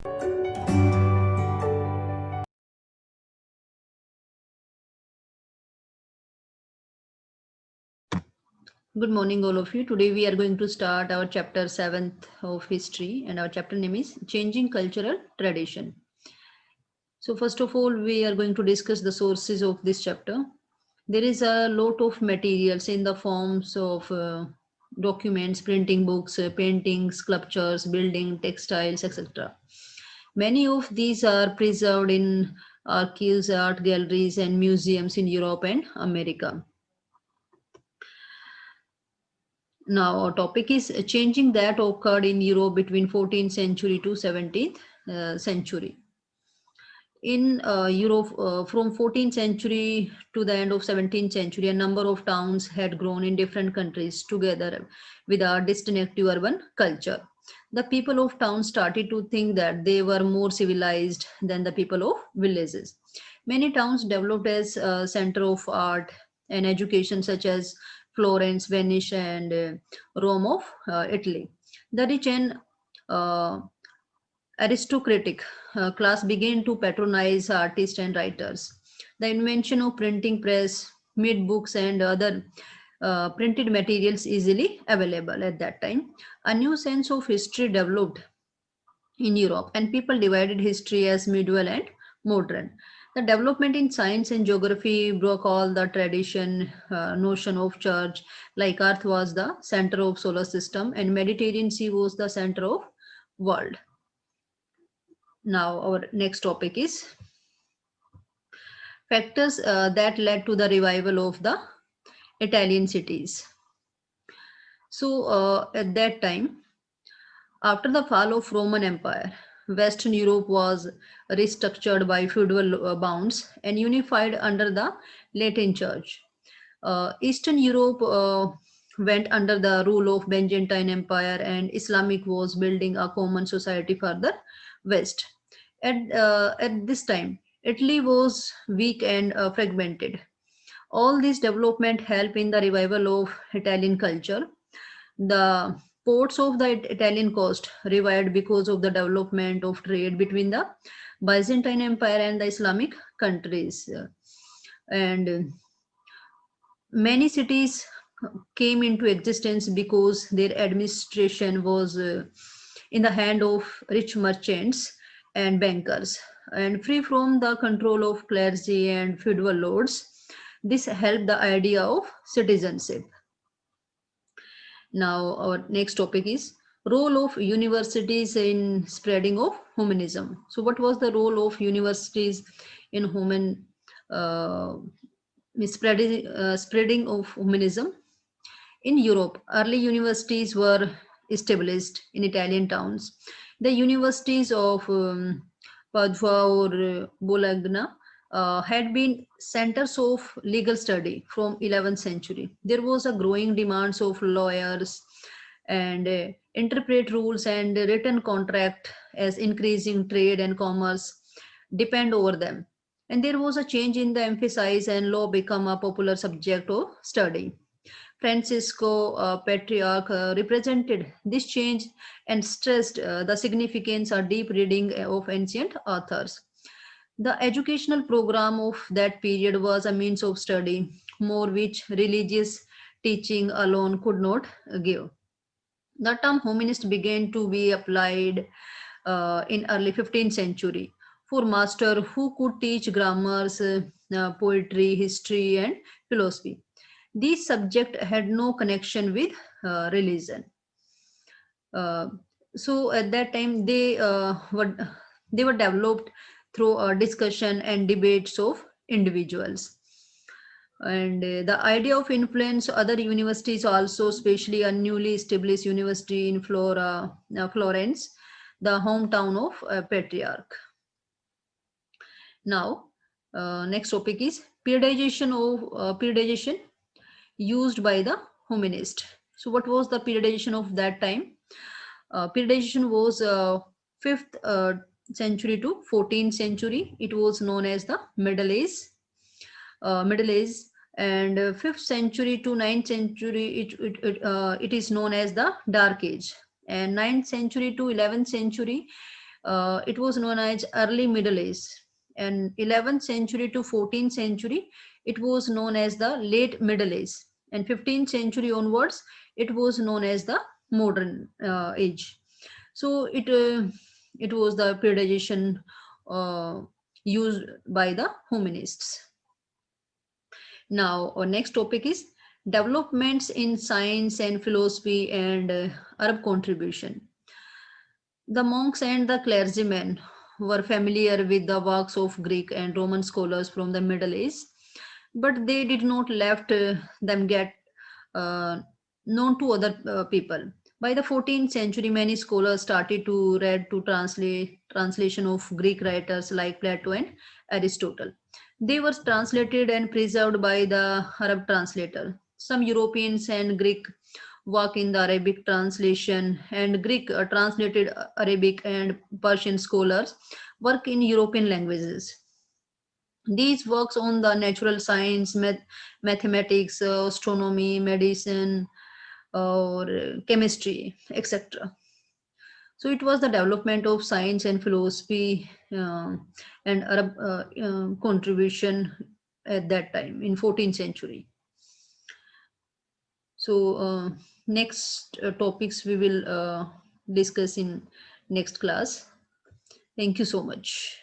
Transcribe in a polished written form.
Good morning, all of you. Today we are going to start our chapter 7th of history, and our chapter name is Changing Cultural Tradition. So, first of all, we are going to discuss the sources of this chapter. There is a lot of materials in the forms of documents, printing books, paintings, sculptures, building, textiles, etc. Many of these are preserved in archives, art galleries, and museums in Europe and America. Now, our topic is changing that occurred in Europe between 14th century to 17th century. In Europe, from 14th century to the end of 17th century, a number of towns had grown in different countries together with a distinctive urban culture. The people of towns started to think that they were more civilized than the people of villages. Many towns developed as a center of art and education, such as Florence, Venice, and Rome of Italy. The rich and uh, aristocratic class began to patronize artists and writers. The invention of printing press made books and other printed materials easily available at that time. A new sense of history developed in Europe, and people divided history as medieval and modern. The development in science and geography broke all the tradition notion of church, like Earth was the center of solar system and Mediterranean Sea was the center of world. Now, our next topic is factors that led to the revival of the Italian cities. So, at that time, after the fall of Roman Empire, Western Europe was restructured by feudal bounds and unified under the Latin Church. Eastern Europe went under the rule of Byzantine Empire, and Islamic was building a common society for the West. At this time, Italy was weak and fragmented. All this development helped in the revival of Italian culture. The ports of the Italian coast revived because of the development of trade between the Byzantine Empire and the Islamic countries. And many cities came into existence because their administration was in the hand of rich merchants and bankers and free from the control of clergy and feudal lords. This helped the idea of citizenship. Now, our next topic is role of universities in spreading of humanism. So, what was the role of universities in uh, spreading of humanism? In Europe, early universities were established in Italian towns. The universities of Padua or Bologna had been centers of legal study from 11th century. There was a growing demand of lawyers and interpret rules and written contract as increasing trade and commerce depend over them. And there was a change in the emphasis and law become a popular subject of study. Francisco Patriarch represented this change and stressed the significance of deep reading of ancient authors. The educational program of that period was a means of study, more which religious teaching alone could not give. The term humanist began to be applied in early 15th century for master who could teach grammars, poetry, history, and philosophy. These subjects had no connection with religion. Uh, so at that time they were developed through discussion and debates of individuals. And the idea of influence other universities also, especially a newly established university in Florence, the hometown of Patriarch. Now, next topic is periodization used by the humanist. So, what was the periodization of that time? Periodization was 5th century to 14th century. It was known as the Middle Age, and 5th century to ninth century, it is known as the Dark Age, and ninth century to 11th century, It was known as early Middle Age. And 11th century to 14th century, it was known as the late Middle Age. And 15th century onwards, it was known as the modern age. So it was the periodization uh, used by the humanists. Now, our next topic is developments in science and philosophy and Arab contribution. The monks and the clergymen were familiar with the works of Greek and Roman scholars from the Middle Ages, but they did not let them get uh, known to other people. By the 14th century, many scholars started to read to translate translation of Greek writers like Plato and Aristotle. They were translated and preserved by the Arab translator. Some Europeans and Greek work in the Arabic translation, and Greek translated Arabic and Persian scholars work in European languages. These works on the natural science, mathematics, astronomy, medicine, or chemistry, etc. So it was the development of science and philosophy and Arab contribution at that time in 14th century. So next topics we will discuss in next class. Thank you so much.